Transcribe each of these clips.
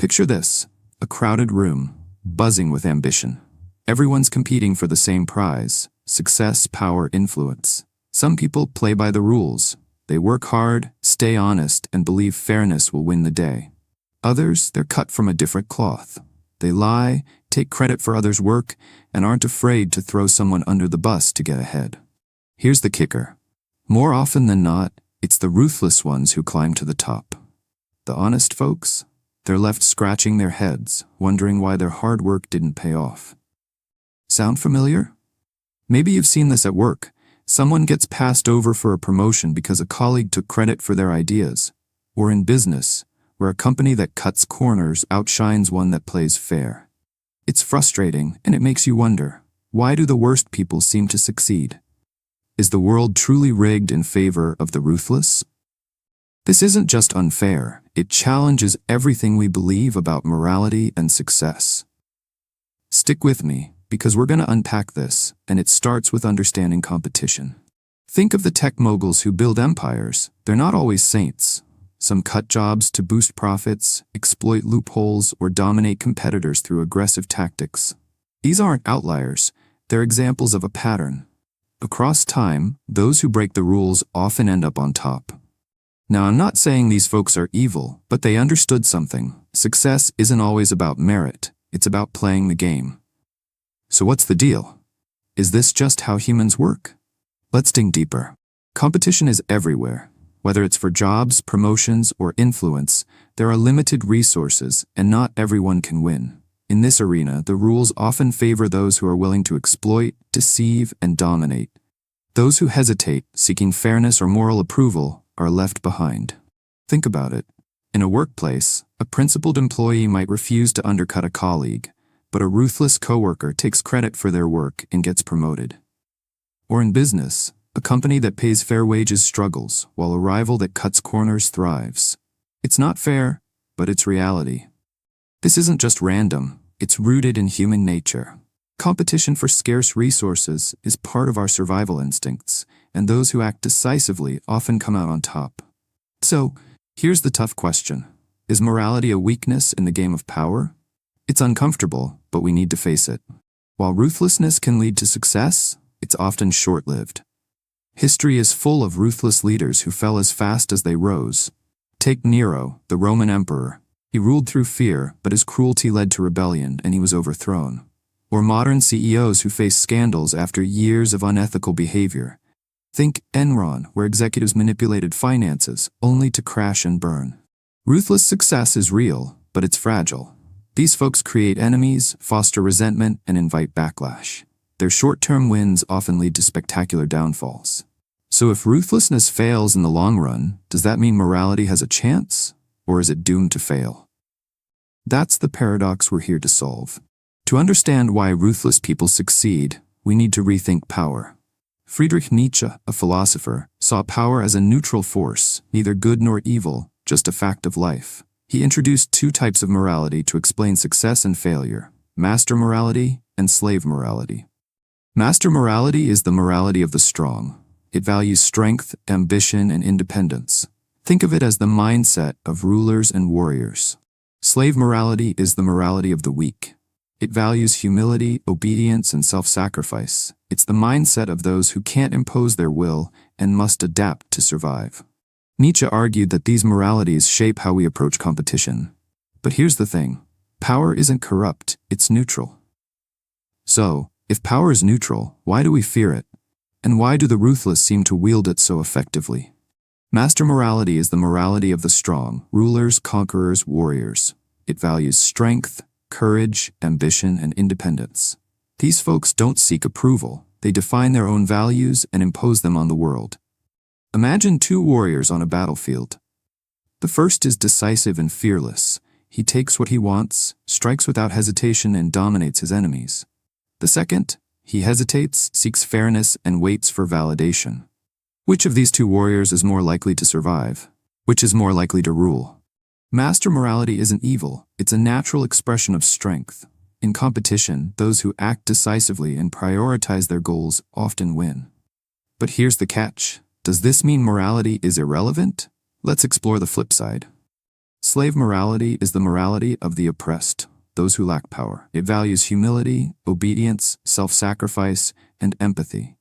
Picture this, a crowded room, buzzing with ambition. Everyone's competing for the same prize: success, power, influence. Some people play by the rules. They work hard, stay honest, and believe fairness will win the day. Others, they're cut from a different cloth. They lie, take credit for others' work, and aren't afraid to throw someone under the bus to get ahead. Here's the kicker. More often than not, it's the ruthless ones who climb to the top. The honest folks? They're left scratching their heads, wondering why their hard work didn't pay off. Sound familiar? Maybe you've seen this at work. Someone gets passed over for a promotion because a colleague took credit for their ideas. Or in business, where a company that cuts corners outshines one that plays fair. It's frustrating, and it makes you wonder, why do the worst people seem to succeed? Is the world truly rigged in favor of the ruthless? This isn't just unfair, it challenges everything we believe about morality and success. Stick with me, because we're going to unpack this, and it starts with understanding competition. Think of the tech moguls who build empires. They're not always saints. Some cut jobs to boost profits, exploit loopholes, or dominate competitors through aggressive tactics. These aren't outliers, they're examples of a pattern. Across time, those who break the rules often end up on top. Now, I'm not saying these folks are evil, but they understood something. Success isn't always about merit, it's about playing the game. So what's the deal? Is this just how humans work? Let's dig deeper. Competition is everywhere. Whether it's for jobs, promotions, or influence, there are limited resources, and not everyone can win. In this arena, the rules often favor those who are willing to exploit, deceive, and dominate. Those who hesitate, seeking fairness or moral approval, are left behind. Think about it. In a workplace, a principled employee might refuse to undercut a colleague, but a ruthless coworker takes credit for their work and gets promoted. Or in business, a company that pays fair wages struggles, while a rival that cuts corners thrives. It's not fair, but it's reality. This isn't just random, it's rooted in human nature. Competition for scarce resources is part of our survival instincts, and those who act decisively often come out on top. So, here's the tough question. Is morality a weakness in the game of power? It's uncomfortable, but we need to face it. While ruthlessness can lead to success, it's often short-lived. History is full of ruthless leaders who fell as fast as they rose. Take Nero, the Roman emperor. He ruled through fear, but his cruelty led to rebellion, and he was overthrown. Or modern CEOs who face scandals after years of unethical behavior. Think Enron, where executives manipulated finances, only to crash and burn. Ruthless success is real, but it's fragile. These folks create enemies, foster resentment, and invite backlash. Their short-term wins often lead to spectacular downfalls. So if ruthlessness fails in the long run, does that mean morality has a chance? Or is it doomed to fail? That's the paradox we're here to solve. To understand why ruthless people succeed, we need to rethink power. Friedrich Nietzsche, a philosopher, saw power as a neutral force, neither good nor evil, just a fact of life. He introduced two types of morality to explain success and failure: master morality and slave morality. Master morality is the morality of the strong. It values strength, ambition, and independence. Think of it as the mindset of rulers and warriors. Slave morality is the morality of the weak. It values humility, obedience, and self-sacrifice. It's the mindset of those who can't impose their will and must adapt to survive. Nietzsche argued that these moralities shape how we approach competition. But here's the thing. Power isn't corrupt, it's neutral. So, if power is neutral, why do we fear it? And why do the ruthless seem to wield it so effectively? Master morality is the morality of the strong, rulers, conquerors, warriors. It values strength, courage, ambition, and independence. These folks don't seek approval. They define their own values and impose them on the world. Imagine two warriors on a battlefield. The first is decisive and fearless. He takes what he wants, strikes without hesitation, and dominates his enemies. The second, he hesitates, seeks fairness, and waits for validation. Which of these two warriors is more likely to survive? Which is more likely to rule? Master morality isn't evil, it's a natural expression of strength. In competition, those who act decisively and prioritize their goals often win. But here's the catch. Does this mean morality is irrelevant? Let's explore the flip side. Slave morality is the morality of the oppressed, those who lack power. It values humility, obedience, self-sacrifice, and empathy.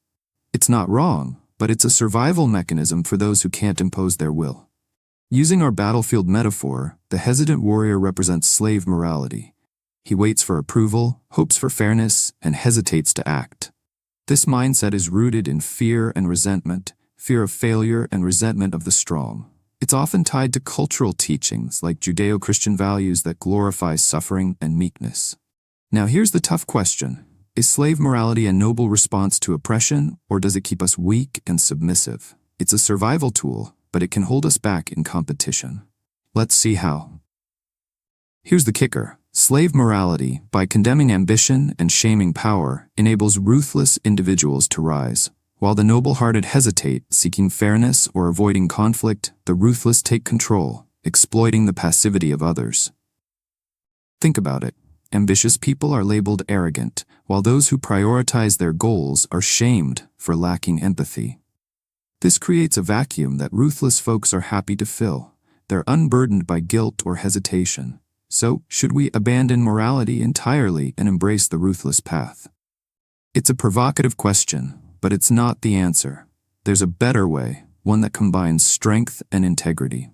It's not wrong, but it's a survival mechanism for those who can't impose their will. Using our battlefield metaphor, the hesitant warrior represents slave morality. He waits for approval, hopes for fairness, and hesitates to act. This mindset is rooted in fear and resentment, fear of failure and resentment of the strong. It's often tied to cultural teachings like Judeo-Christian values that glorify suffering and meekness. Now here's the tough question. Is slave morality a noble response to oppression, or does it keep us weak and submissive? It's a survival tool, but it can hold us back in competition. Let's see how. Here's the kicker. Slave morality, by condemning ambition and shaming power, enables ruthless individuals to rise. While the noble-hearted hesitate, seeking fairness or avoiding conflict, the ruthless take control, exploiting the passivity of others. Think about it. Ambitious people are labeled arrogant, while those who prioritize their goals are shamed for lacking empathy. This creates a vacuum that ruthless folks are happy to fill. They're unburdened by guilt or hesitation. So, should we abandon morality entirely and embrace the ruthless path? It's a provocative question, but it's not the answer. There's a better way, one that combines strength and integrity.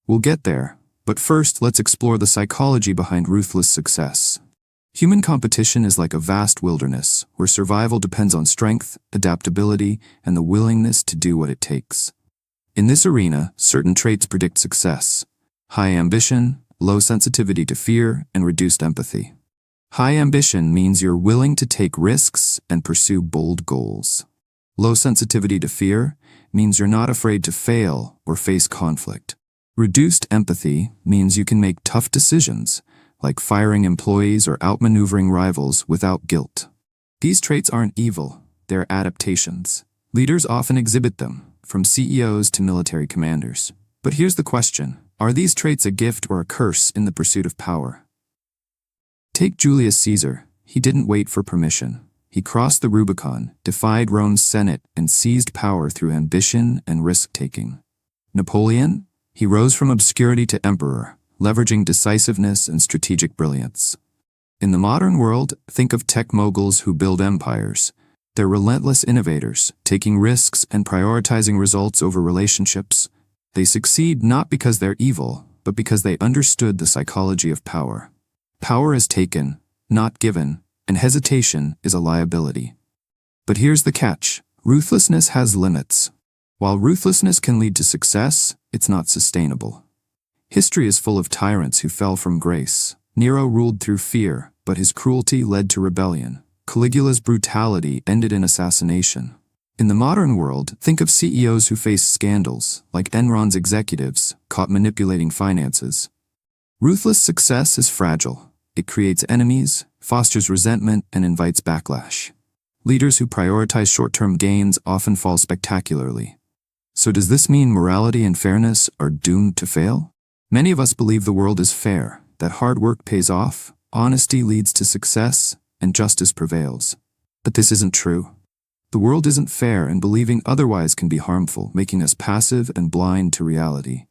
We'll get there, but first let's explore the psychology behind ruthless success. Human competition is like a vast wilderness, where survival depends on strength, adaptability, and the willingness to do what it takes. In this arena, certain traits predict success: high ambition, low sensitivity to fear, and reduced empathy. High ambition means you're willing to take risks and pursue bold goals. Low sensitivity to fear means you're not afraid to fail or face conflict. Reduced empathy means you can make tough decisions, like firing employees or outmaneuvering rivals without guilt. These traits aren't evil, they're adaptations. Leaders often exhibit them, from CEOs to military commanders. But here's the question. Are these traits a gift or a curse in the pursuit of power? Take Julius Caesar. He didn't wait for permission. He crossed the Rubicon, defied Rome's Senate, and seized power through ambition and risk-taking. Napoleon? He rose from obscurity to emperor, leveraging decisiveness and strategic brilliance. In the modern world, think of tech moguls who build empires. They're relentless innovators, taking risks and prioritizing results over relationships. They succeed not because they're evil, but because they understood the psychology of power. Power is taken, not given, and hesitation is a liability. But here's the catch. Ruthlessness has limits. While ruthlessness can lead to success, it's not sustainable. History is full of tyrants who fell from grace. Nero ruled through fear, but his cruelty led to rebellion. Caligula's brutality ended in assassination. In the modern world, think of CEOs who face scandals, like Enron's executives, caught manipulating finances. Ruthless success is fragile. It creates enemies, fosters resentment, and invites backlash. Leaders who prioritize short-term gains often fall spectacularly. So does this mean morality and fairness are doomed to fail? Many of us believe the world is fair, that hard work pays off, honesty leads to success, and justice prevails. But this isn't true. The world isn't fair, and believing otherwise can be harmful, making us passive and blind to reality.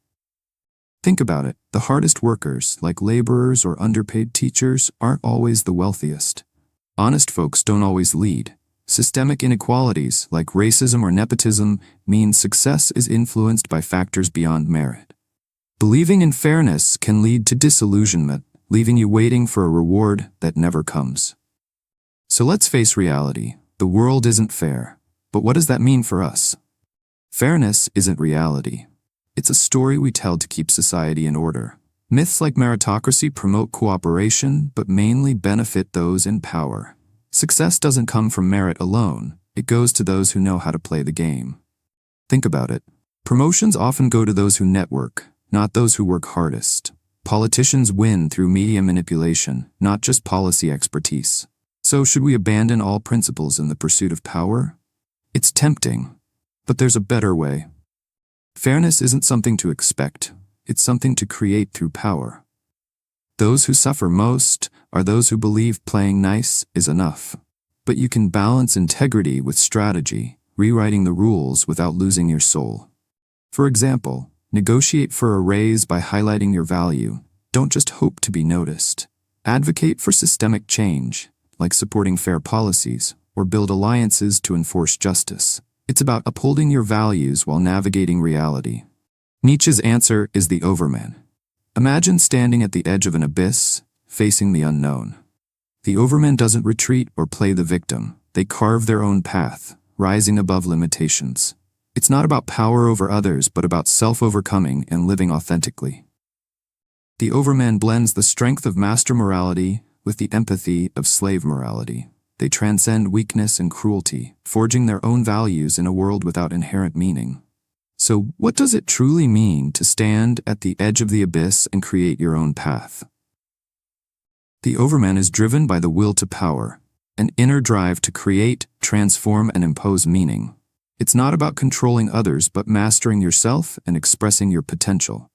Think about it. The hardest workers, like laborers or underpaid teachers, aren't always the wealthiest. Honest folks don't always lead. Systemic inequalities, like racism or nepotism, mean success is influenced by factors beyond merit. Believing in fairness can lead to disillusionment, leaving you waiting for a reward that never comes. So let's face reality. The world isn't fair. But what does that mean for us? Fairness isn't reality. It's a story we tell to keep society in order. Myths like meritocracy promote cooperation, but mainly benefit those in power. Success doesn't come from merit alone. It goes to those who know how to play the game. Think about it. Promotions often go to those who network, not those who work hardest. Politicians win through media manipulation, not just policy expertise. So should we abandon all principles in the pursuit of power? It's tempting, but there's a better way. Fairness isn't something to expect, it's something to create through power. Those who suffer most are those who believe playing nice is enough. But you can balance integrity with strategy, rewriting the rules without losing your soul. For example, Negotiate for a raise by highlighting your value. Don't just hope to be noticed. Advocate for systemic change, like supporting fair policies, or build alliances to enforce justice. It's about upholding your values while navigating reality. Nietzsche's answer is the overman. Imagine standing at the edge of an abyss, facing the unknown. The overman doesn't retreat or play the victim. They carve their own path, rising above limitations. It's not about power over others, but about self-overcoming and living authentically. The overman blends the strength of master morality with the empathy of slave morality. They transcend weakness and cruelty, forging their own values in a world without inherent meaning. So, what does it truly mean to stand at the edge of the abyss and create your own path? The overman is driven by the will to power, an inner drive to create, transform, and impose meaning. It's not about controlling others, but mastering yourself and expressing your potential.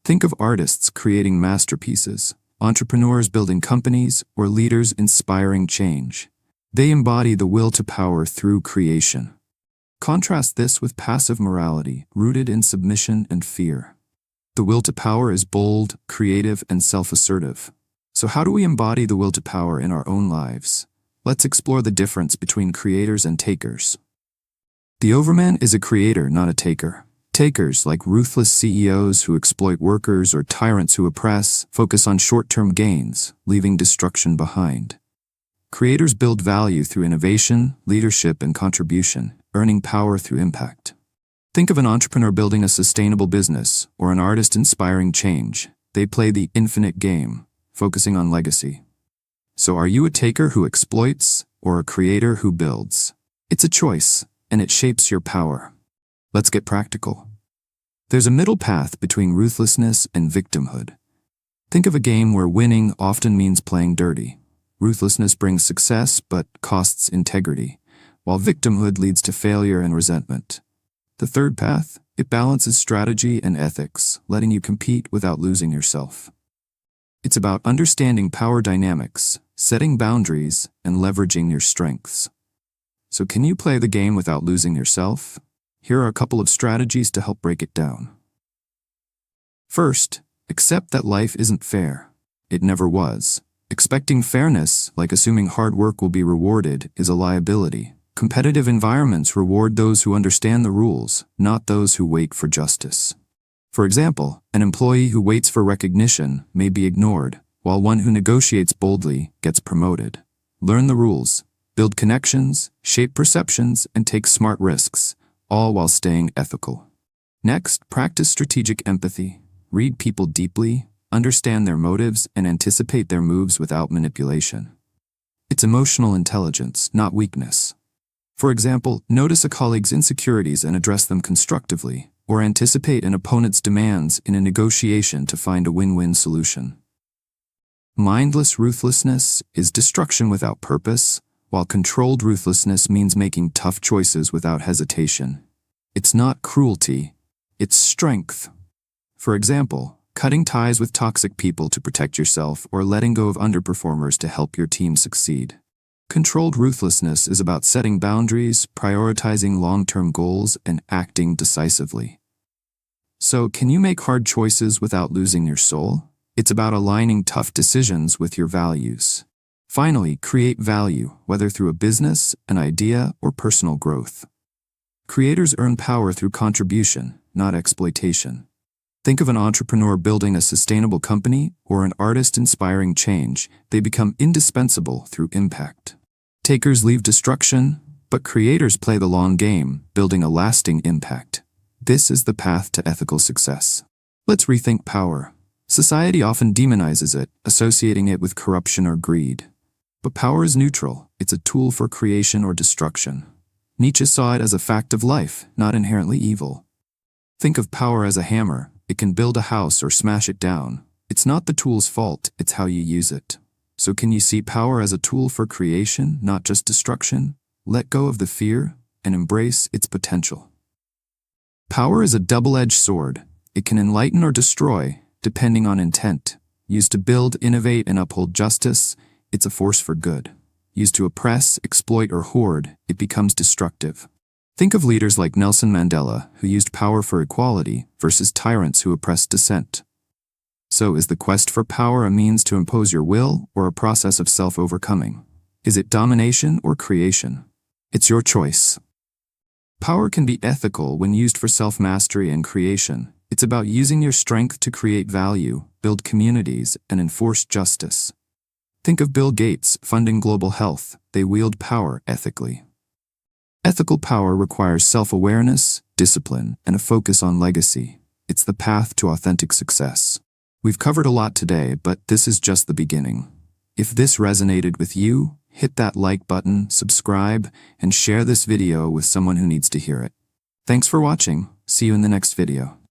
Think of artists creating masterpieces, entrepreneurs building companies, or leaders inspiring change. They embody the will to power through creation. Contrast this with passive morality, rooted in submission and fear. The will to power is bold, creative, and self-assertive. So how do we embody the will to power in our own lives? Let's explore the difference between creators and takers. The overman is a creator, not a taker. Takers, like ruthless CEOs who exploit workers or tyrants who oppress, focus on short-term gains, leaving destruction behind. Creators build value through innovation, leadership, and contribution, earning power through impact. Think of an entrepreneur building a sustainable business or an artist inspiring change. They play the infinite game, focusing on legacy. So are you a taker who exploits or a creator who builds? It's a choice, and it shapes your power. Let's get practical. There's a middle path between ruthlessness and victimhood. Think of a game where winning often means playing dirty. Ruthlessness brings success but costs integrity, while victimhood leads to failure and resentment. The third path, it balances strategy and ethics, letting you compete without losing yourself. It's about understanding power dynamics, setting boundaries, and leveraging your strengths. So can you play the game without losing yourself? Here are a couple of strategies to help break it down. First, accept that life isn't fair. It never was. Expecting fairness, like assuming hard work will be rewarded, is a liability. Competitive environments reward those who understand the rules, not those who wait for justice. For example, an employee who waits for recognition may be ignored, while one who negotiates boldly gets promoted. Learn the rules, build connections, shape perceptions, and take smart risks, all while staying ethical. Next, practice strategic empathy. Read people deeply, understand their motives, and anticipate their moves without manipulation. It's emotional intelligence, not weakness. For example, notice a colleague's insecurities and address them constructively, or anticipate an opponent's demands in a negotiation to find a win-win solution. Mindless ruthlessness is destruction without purpose, while controlled ruthlessness means making tough choices without hesitation. It's not cruelty, it's strength. For example, cutting ties with toxic people to protect yourself or letting go of underperformers to help your team succeed. Controlled ruthlessness is about setting boundaries, prioritizing long-term goals, and acting decisively. So, can you make hard choices without losing your soul? It's about aligning tough decisions with your values. Finally, create value, whether through a business, an idea, or personal growth. Creators earn power through contribution, not exploitation. Think of an entrepreneur building a sustainable company or an artist inspiring change. They become indispensable through impact. Takers leave destruction, but creators play the long game, building a lasting impact. This is the path to ethical success. Let's rethink power. Society often demonizes it, associating it with corruption or greed. But power is neutral. It's a tool for creation or destruction. Nietzsche saw it as a fact of life, not inherently evil. Think of power as a hammer. It can build a house or smash it down. It's not the tool's fault, it's how you use it. So can you see power as a tool for creation, not just destruction? Let go of the fear and embrace its potential. Power is a double-edged sword. It can enlighten or destroy, depending on intent. Used to build, innovate, and uphold justice, it's a force for good. Used to oppress, exploit, or hoard, it becomes destructive. Think of leaders like Nelson Mandela, who used power for equality, versus tyrants who oppressed dissent. So, is the quest for power a means to impose your will or a process of self-overcoming? Is it domination or creation? It's your choice. Power can be ethical when used for self-mastery and creation. It's about using your strength to create value, build communities, and enforce justice. Think of Bill Gates funding global health. They wield power ethically. Ethical power requires self-awareness, discipline, and a focus on legacy. It's the path to authentic success. We've covered a lot today, but this is just the beginning. If this resonated with you, hit that like button, subscribe, and share this video with someone who needs to hear it. Thanks for watching. See you in the next video.